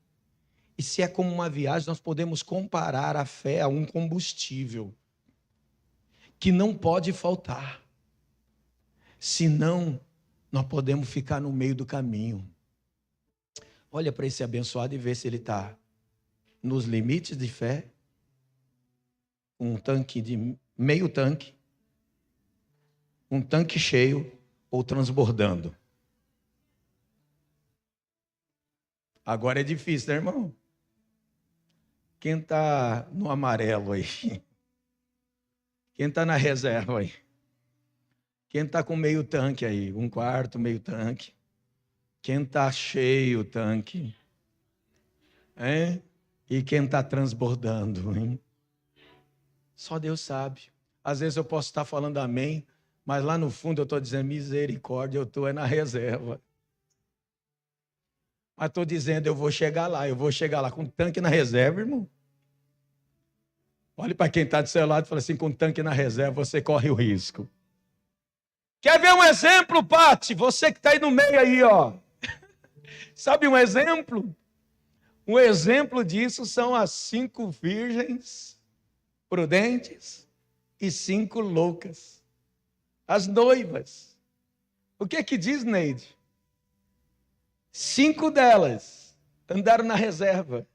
E se é como uma viagem, nós podemos comparar a fé a um combustível que não pode faltar. Senão, nós podemos ficar no meio do caminho. Olha para esse abençoado e vê se ele está nos limites de fé, um tanque de meio tanque, um tanque cheio ou transbordando. Agora é difícil, né, irmão? Quem está no amarelo aí? Quem está na reserva aí? Quem está com meio tanque aí? Um quarto, meio tanque. Quem está cheio o tanque? Hein? E quem está transbordando? Hein? Só Deus sabe. Às vezes eu posso estar falando amém, mas lá no fundo eu estou dizendo misericórdia, eu estou na reserva. Mas estou dizendo, eu vou chegar lá com tanque na reserva, irmão. Olhe para quem está do seu lado e fala assim, com tanque na reserva você corre o risco. Quer ver um exemplo, Pati? Você que está aí no meio aí, ó. Sabe um exemplo? Um exemplo disso são as 5 virgens prudentes e 5 loucas. As noivas. O que é que diz, Neide? 5 delas andaram na reserva.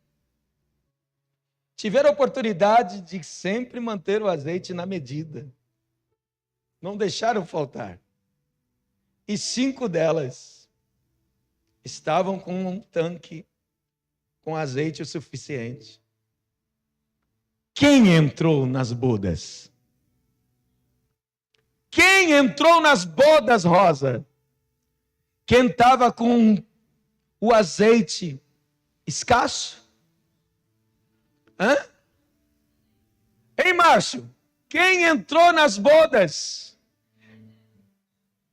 Tiveram a oportunidade de sempre manter o azeite na medida. Não deixaram faltar. E 5 delas estavam com um tanque com azeite o suficiente. Quem entrou nas bodas? Quem entrou nas bodas, Rosa? Quem estava com o azeite escasso? Hã? Ei, Márcio, quem entrou nas bodas?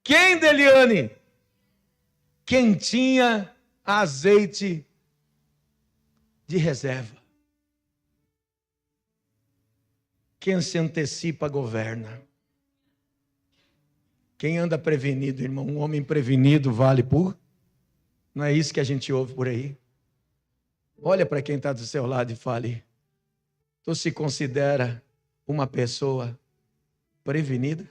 Quem, Deliane? Quem tinha azeite de reserva. Quem se antecipa, governa. Quem anda prevenido, irmão, um homem prevenido vale por... Não é isso que a gente ouve por aí? Olha para quem está do seu lado e fale, tu se considera uma pessoa prevenida?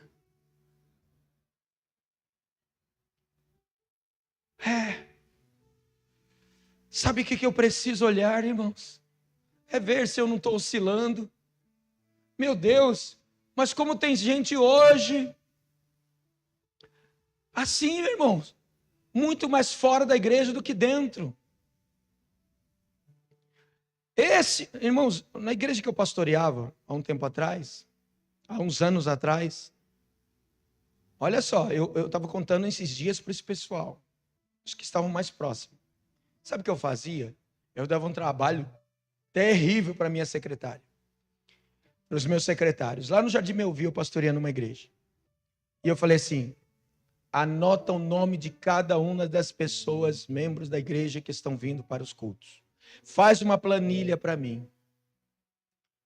Sabe o que eu preciso olhar, irmãos? É ver se eu não estou oscilando. Meu Deus, mas como tem gente hoje assim, irmãos, muito mais fora da igreja do que dentro. Irmãos, na igreja que eu pastoreava há um tempo atrás, há uns anos atrás, olha só, eu estava contando esses dias para esse pessoal, os que estavam mais próximos. Sabe o que eu fazia? Eu dava um trabalho terrível para minha secretária, para os meus secretários. Lá no Jardim Melville, eu pastoreando numa igreja. E eu falei assim, Anota o nome de cada uma das pessoas, membros da igreja que estão vindo para os cultos. Faz uma planilha para mim.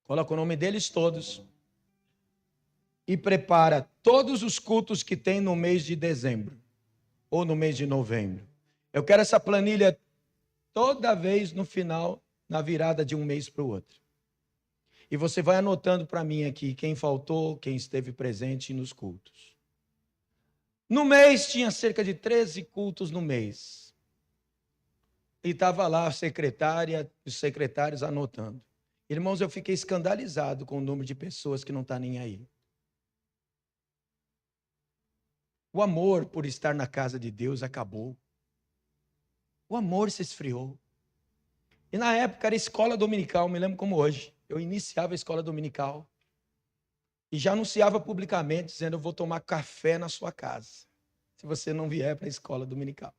Coloca o nome deles todos. E prepara todos os cultos que tem no mês de dezembro. Ou no mês de novembro. Eu quero essa planilha toda vez no final, na virada de um mês para o outro. E você vai anotando para mim aqui quem faltou, quem esteve presente nos cultos. No mês tinha cerca de 13 cultos no mês. E estava lá a secretária, os secretários anotando. Irmãos, eu fiquei escandalizado com o número de pessoas que não está nem aí. O amor por estar na casa de Deus acabou. O amor se esfriou. E na época era escola dominical, me lembro como hoje. Eu iniciava a escola dominical. E já anunciava publicamente, dizendo, eu vou tomar café na sua casa, se você não vier para a escola dominical.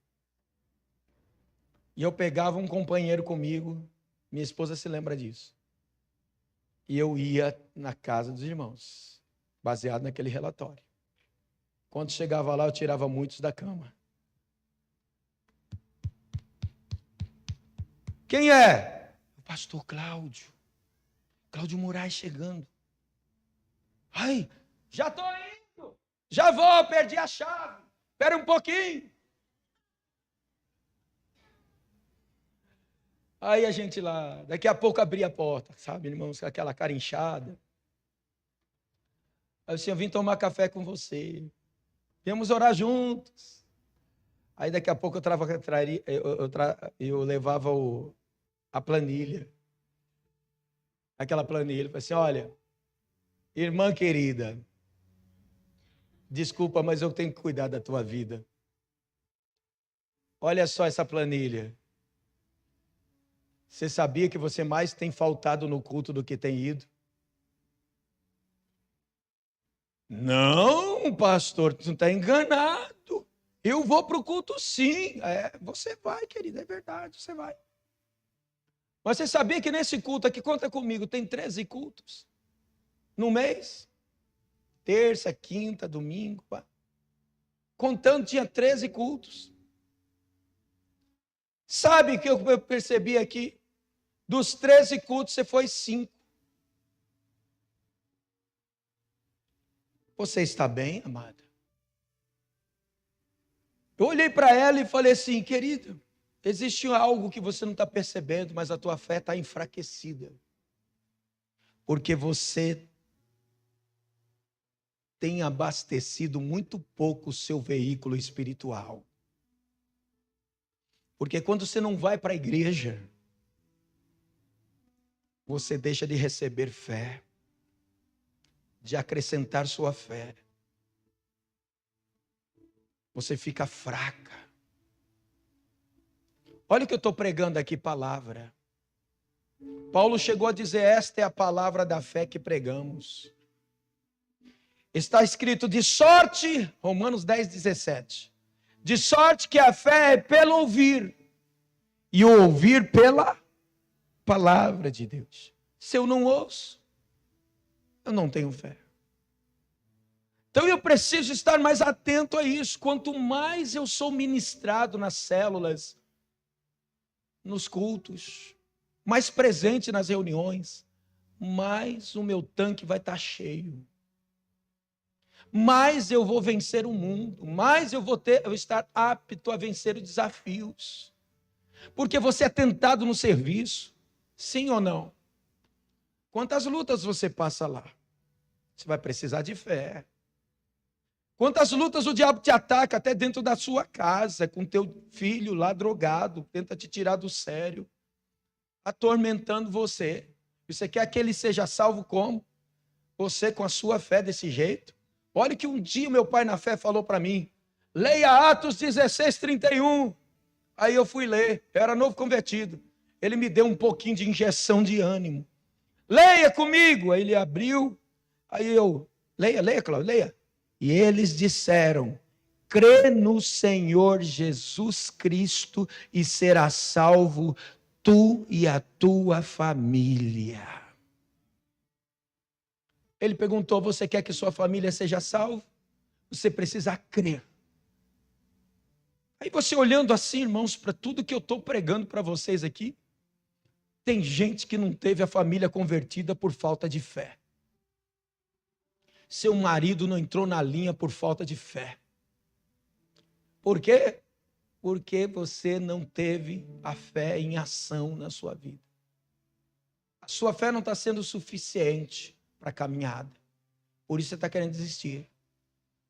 E eu pegava um companheiro comigo, minha esposa se lembra disso. E eu ia na casa dos irmãos, baseado naquele relatório. Quando chegava lá, eu tirava muitos da cama. Quem é? O pastor Cláudio. Cláudio Moraes chegando. Ai, já estou indo. Já vou, perdi a chave. Espera um pouquinho. Aí a gente lá, daqui a pouco abria a porta, sabe, irmãos, com aquela cara inchada. Aí assim, eu vim tomar café com você. Viemos orar juntos. Aí daqui a pouco eu levava a planilha. Aquela planilha. Falei assim, olha, irmã querida, desculpa, mas eu tenho que cuidar da tua vida. Olha só essa planilha. Você sabia que você mais tem faltado no culto do que tem ido? Não, pastor, tu não está enganado. Eu vou para o culto sim. Você vai, querida, é verdade, você vai. Mas você sabia que nesse culto aqui, conta comigo, tem 13 cultos no mês? Terça, quinta, domingo. Contando, tinha 13 cultos. Sabe o que eu percebi aqui? Dos 13 cultos, você foi 5. Você está bem, amada? Eu olhei para ela e falei assim, querida, existe algo que você não está percebendo, mas a tua fé está enfraquecida. Porque você tem abastecido muito pouco o seu veículo espiritual. Porque quando você não vai para a igreja, você deixa de receber fé, de acrescentar sua fé. Você fica fraca. Olha o que eu estou pregando aqui, palavra. Paulo chegou a dizer, esta é a palavra da fé que pregamos. Está escrito, de sorte, Romanos 10:17. De sorte que a fé é pelo ouvir, e o ouvir pela palavra de Deus. Se eu não ouço, eu não tenho fé. Então eu preciso estar mais atento a isso. Quanto mais eu sou ministrado nas células, nos cultos, mais presente nas reuniões, mais o meu tanque vai estar cheio. Mais eu vou vencer o mundo, mais eu vou estar apto a vencer os desafios. Porque você é tentado no serviço, sim ou não? Quantas lutas você passa lá? Você vai precisar de fé. Quantas lutas o diabo te ataca até dentro da sua casa, com teu filho lá drogado, tenta te tirar do sério, atormentando você. Você quer que ele seja salvo como? Você com a sua fé desse jeito? Olha que um dia meu pai na fé falou para mim, leia Atos 16:31. Aí eu fui ler, eu era novo convertido. Ele me deu um pouquinho de injeção de ânimo. Leia comigo. Aí ele abriu, aí eu, leia, Cláudio, leia. E eles disseram, crê no Senhor Jesus Cristo e será salvo tu e a tua família. Ele perguntou, você quer que sua família seja salva? Você precisa crer Aí você olhando assim, irmãos, para tudo que eu estou pregando para vocês aqui, tem gente que não teve a família convertida por falta de fé. Seu marido não entrou na linha por falta de fé. Por quê? Porque você não teve a fé em ação na sua vida. A sua fé não está sendo suficiente para a caminhada. Por isso você está querendo desistir.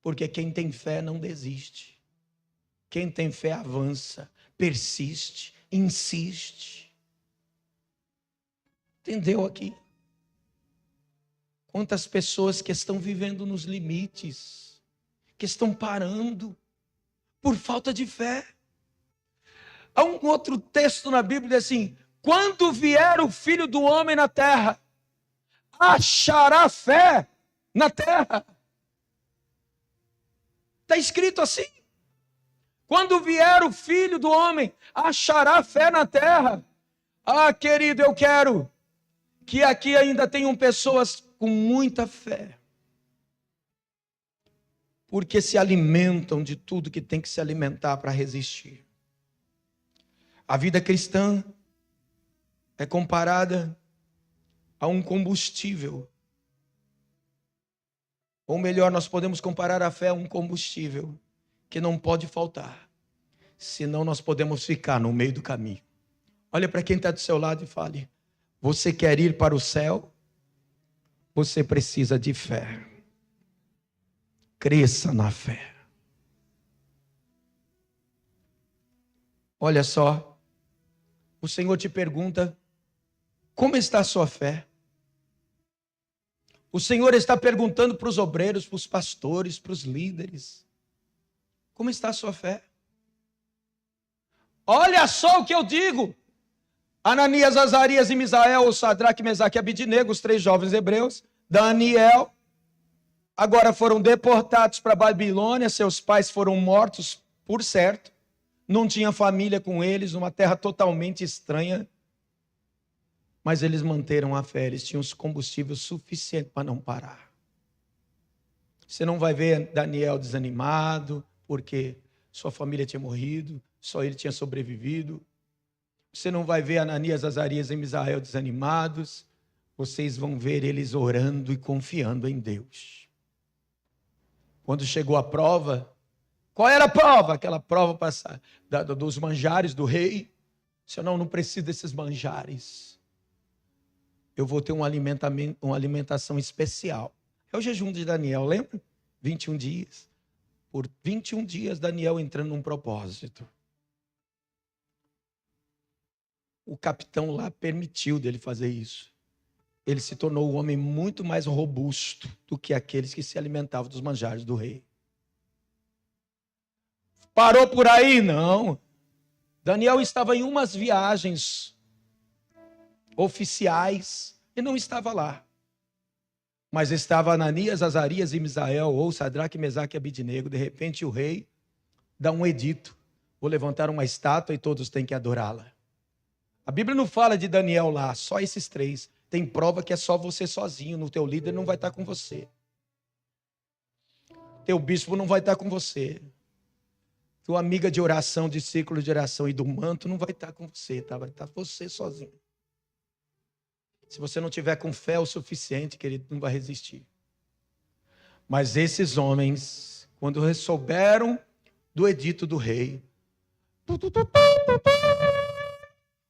Porque quem tem fé não desiste. Quem tem fé avança, persiste, insiste. Entendeu aqui? Quantas pessoas que estão vivendo nos limites, que estão parando por falta de fé. Há um outro texto na Bíblia assim: quando vier o Filho do Homem na terra, achará fé na terra. Está escrito assim. Quando vier o Filho do Homem, achará fé na terra. Ah, querido, eu quero que aqui ainda tenham pessoas com muita fé, porque se alimentam de tudo que tem que se alimentar para resistir. A vida cristã é comparada a um combustível. Ou melhor, nós podemos comparar a fé a um combustível que não pode faltar, senão nós podemos ficar no meio do caminho. Olha para quem está do seu lado e fale: você quer ir para o céu? Você precisa de fé. Cresça na fé. Olha só, o Senhor te pergunta: como está a sua fé? O Senhor está perguntando para os obreiros, para os pastores, para os líderes: como está a sua fé? Olha só o que eu digo. Ananias, Azarias e Misael, Sadraque, Mesaque e Abidnego, os 3 jovens hebreus, Daniel, agora foram deportados para a Babilônia, seus pais foram mortos, por certo, não tinha família com eles, uma terra totalmente estranha, mas eles manteram a fé, eles tinham combustível suficiente para não parar. Você não vai ver Daniel desanimado, porque sua família tinha morrido, só ele tinha sobrevivido. Você não vai ver Ananias, Azarias e Misael desanimados. Vocês vão ver eles orando e confiando em Deus. Quando chegou a prova, qual era a prova? Aquela prova dos manjares do rei. Se eu não preciso desses manjares, eu vou ter uma alimentação especial. É o jejum de Daniel, lembra? 21 dias. Por 21 dias, Daniel entrando num propósito. O capitão lá permitiu dele fazer isso. Ele se tornou um homem muito mais robusto do que aqueles que se alimentavam dos manjares do rei. Parou por aí? Não. Daniel estava em umas viagens oficiais e não estava lá. Mas estava Ananias, Azarias e Misael, ou Sadraque, Mesaque e Abidnego. De repente o rei dá um edito: vou levantar uma estátua e todos têm que adorá-la. A Bíblia não fala de Daniel lá, só esses 3. Tem prova que é só você sozinho, no teu líder não vai estar com você. Teu bispo não vai estar com você. Tua amiga de oração, de círculo de oração e do manto não vai estar com você, tá? Vai estar você sozinho. Se você não tiver com fé o suficiente, querido, não vai resistir. Mas esses homens, quando souberam do edito do rei,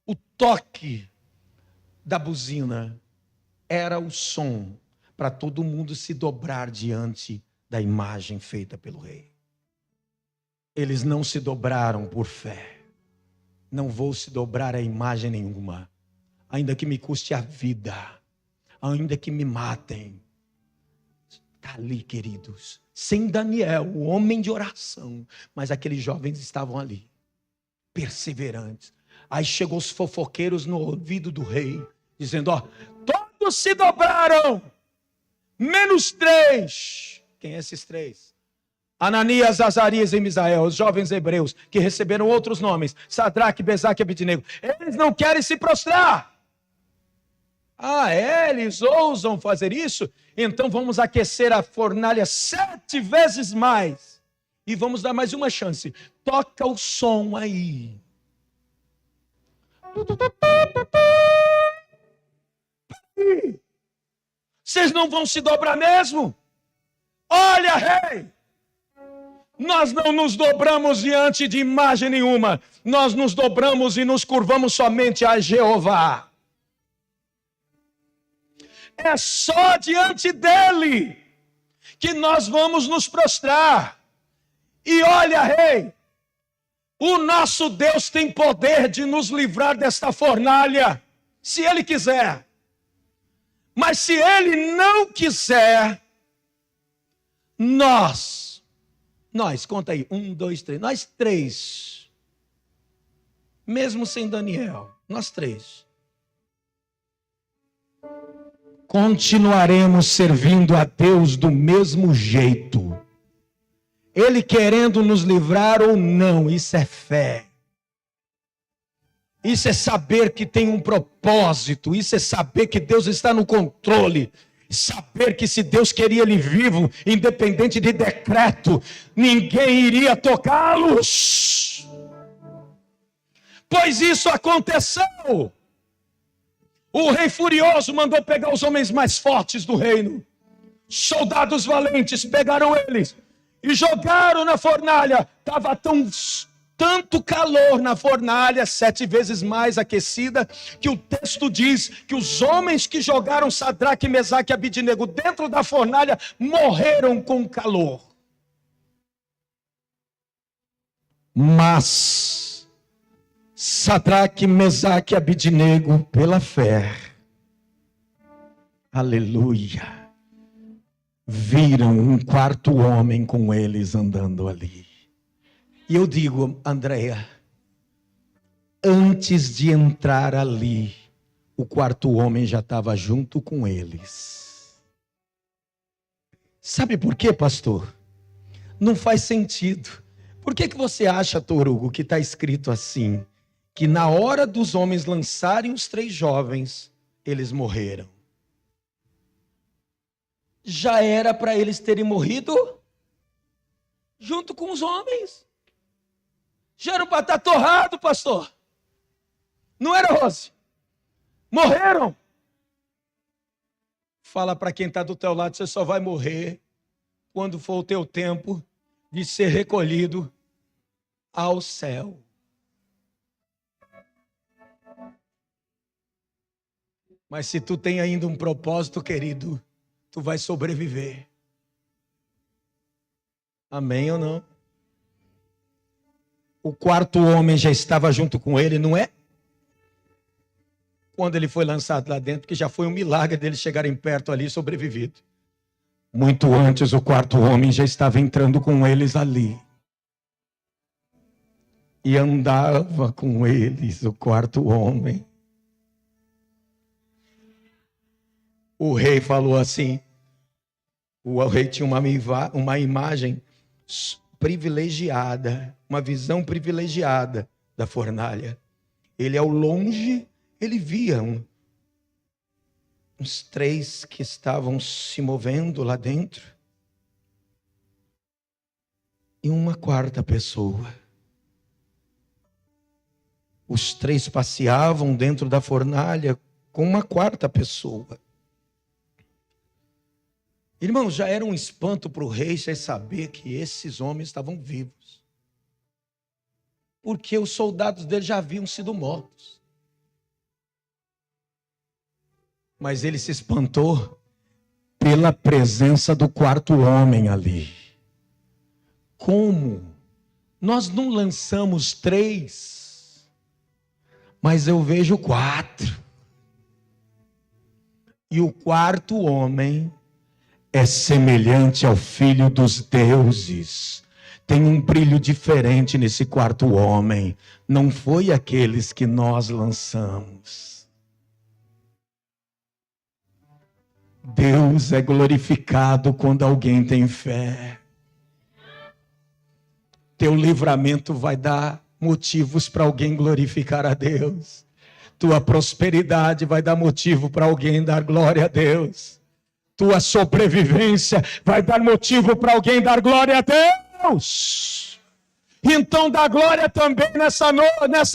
o toque da buzina era o som para todo mundo se dobrar diante da imagem feita pelo rei. Eles não se dobraram por fé. Não vou se dobrar a imagem nenhuma, ainda que me custe a vida, ainda que me matem. Está ali, queridos, sem Daniel, o homem de oração, mas aqueles jovens estavam ali, perseverantes. Aí chegou os fofoqueiros no ouvido do rei, dizendo: ó, todos se dobraram, menos 3. Quem é esses 3? Ananias, Azarias e Misael, os jovens hebreus, que receberam outros nomes, Sadraque, Mesaque e Abidnego. Eles não querem se prostrar. Ah, eles ousam fazer isso? Então vamos aquecer a fornalha 7 vezes mais. E vamos dar mais uma chance. Toca o som aí. Vocês não vão se dobrar mesmo? Olha, rei! Nós não nos dobramos diante de imagem nenhuma. Nós nos dobramos e nos curvamos somente a Jeová. É só diante dele que nós vamos nos prostrar. E olha, rei, o nosso Deus tem poder de nos livrar desta fornalha, se ele quiser. Mas se ele não quiser, nós, conta aí, 1, 2, 3, nós 3, mesmo sem Daniel, nós 3, continuaremos servindo a Deus do mesmo jeito. Ele querendo nos livrar ou não, isso é fé. Isso é saber que tem um propósito, isso é saber que Deus está no controle. Saber que se Deus queria ele vivo, independente de decreto, ninguém iria tocá-los. Pois isso aconteceu. O rei furioso mandou pegar os homens mais fortes do reino. Soldados valentes pegaram eles e jogaram na fornalha. Estava tanto calor na fornalha, 7 vezes mais aquecida, que o texto diz que os homens que jogaram Sadraque, Mesaque e Abidnego dentro da fornalha morreram com calor. Mas Sadraque, Mesaque e Abidnego, pela fé, aleluia, viram um quarto homem com eles andando ali. E eu digo, Andréia, antes de entrar ali, o quarto homem já estava junto com eles. Sabe por quê, pastor? Não faz sentido. Por que você acha, Torugo, que está escrito assim? Que na hora dos homens lançarem os 3 jovens, eles morreram. Já era para eles terem morrido junto com os homens. Já era para estar torrado, pastor. Não era, Rose? Morreram. Fala para quem está do teu lado, você só vai morrer quando for o teu tempo de ser recolhido ao céu. Mas se tu tem ainda um propósito, querido, tu vai sobreviver. Amém ou não? O quarto homem já estava junto com ele, não é? Quando ele foi lançado lá dentro, que já foi um milagre deles chegarem perto ali e sobrevivido. Muito antes, o quarto homem já estava entrando com eles ali. E andava com eles, o quarto homem. O rei falou assim, o rei tinha uma imagem privilegiada, uma visão privilegiada da fornalha. Ele ao longe, ele via uns 3 que estavam se movendo lá dentro. E uma 4ª pessoa. Os 3 passeavam dentro da fornalha com uma 4ª pessoa. Irmãos, já era um espanto para o rei sem saber que esses homens estavam vivos. Porque os soldados dele já haviam sido mortos. Mas ele se espantou pela presença do quarto homem ali. Como? Nós não lançamos 3, mas eu vejo 4. E o quarto homem é semelhante ao Filho dos deuses. Tem um brilho diferente nesse quarto homem. Não foi aqueles que nós lançamos. Deus é glorificado quando alguém tem fé. Teu livramento vai dar motivos para alguém glorificar a Deus. Tua prosperidade vai dar motivo para alguém dar glória a Deus. Tua sobrevivência vai dar motivo para alguém dar glória a Deus. Deus. Então dá glória também nessa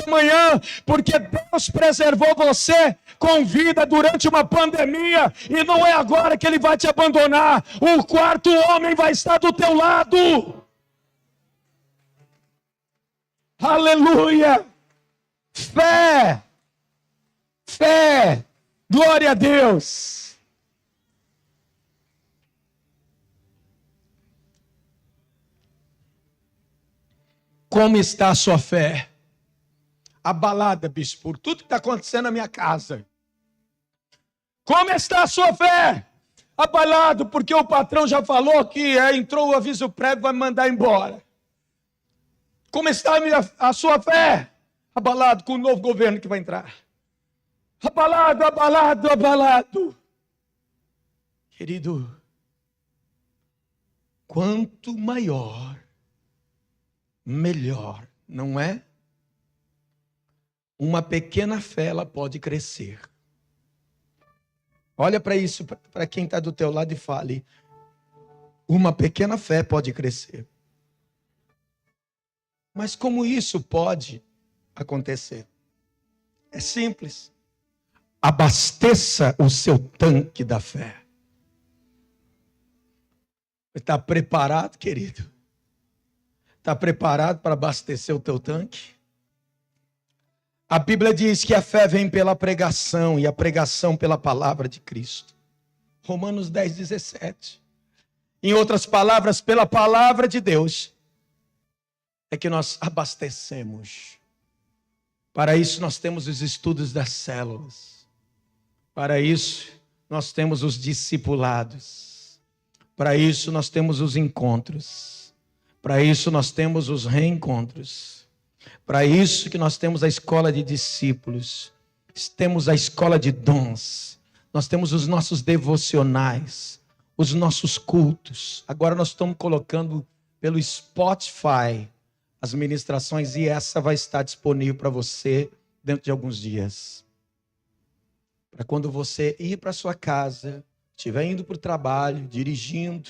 manhã, porque Deus preservou você com vida durante uma pandemia, e não é agora que Ele vai te abandonar. O quarto homem vai estar do teu lado. Aleluia! Fé! Fé! Glória a Deus! Como está a sua fé? Abalada, bispo, por tudo que está acontecendo na minha casa. Como está a sua fé? Abalado, porque o patrão já falou que entrou o aviso prévio, vai me mandar embora. Como está a sua fé? Abalado com o novo governo que vai entrar. Abalado, abalado, abalado. Querido, quanto maior, melhor, não é? Uma pequena fé, ela pode crescer. Olha para isso, para quem está do teu lado e fale. Uma pequena fé pode crescer. Mas como isso pode acontecer? É simples. Abasteça o seu tanque da fé. Está preparado, querido? Está preparado para abastecer o teu tanque? A Bíblia diz que a fé vem pela pregação e a pregação pela palavra de Cristo. Romanos 10, 17. Em outras palavras, pela palavra de Deus é que nós abastecemos. Para isso nós temos os estudos das células. Para isso nós temos os discipulados. Para isso nós temos os encontros. Para isso nós temos os reencontros. Para isso que nós temos a escola de discípulos. Temos a escola de dons. Nós temos os nossos devocionais. Os nossos cultos. Agora nós estamos colocando pelo Spotify as ministrações, e essa vai estar disponível para você dentro de alguns dias. Para quando você ir para sua casa, estiver indo para o trabalho, dirigindo,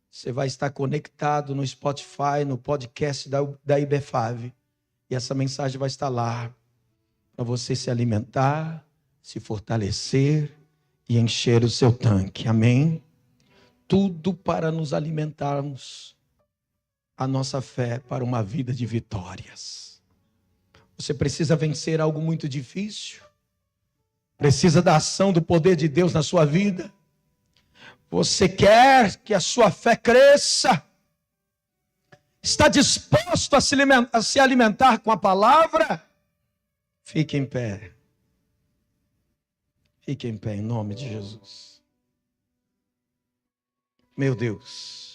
você vai estar conectado no Spotify, no podcast da IB5. E essa mensagem vai estar lá para você se alimentar, se fortalecer e encher o seu tanque. Amém? Tudo para nos alimentarmos a nossa fé para uma vida de vitórias. Você precisa vencer algo muito difícil. Precisa da ação do poder de Deus na sua vida. Você quer que a sua fé cresça? Está disposto a se alimentar com a palavra? Fique em pé. Fique em pé em nome de Jesus. Meu Deus.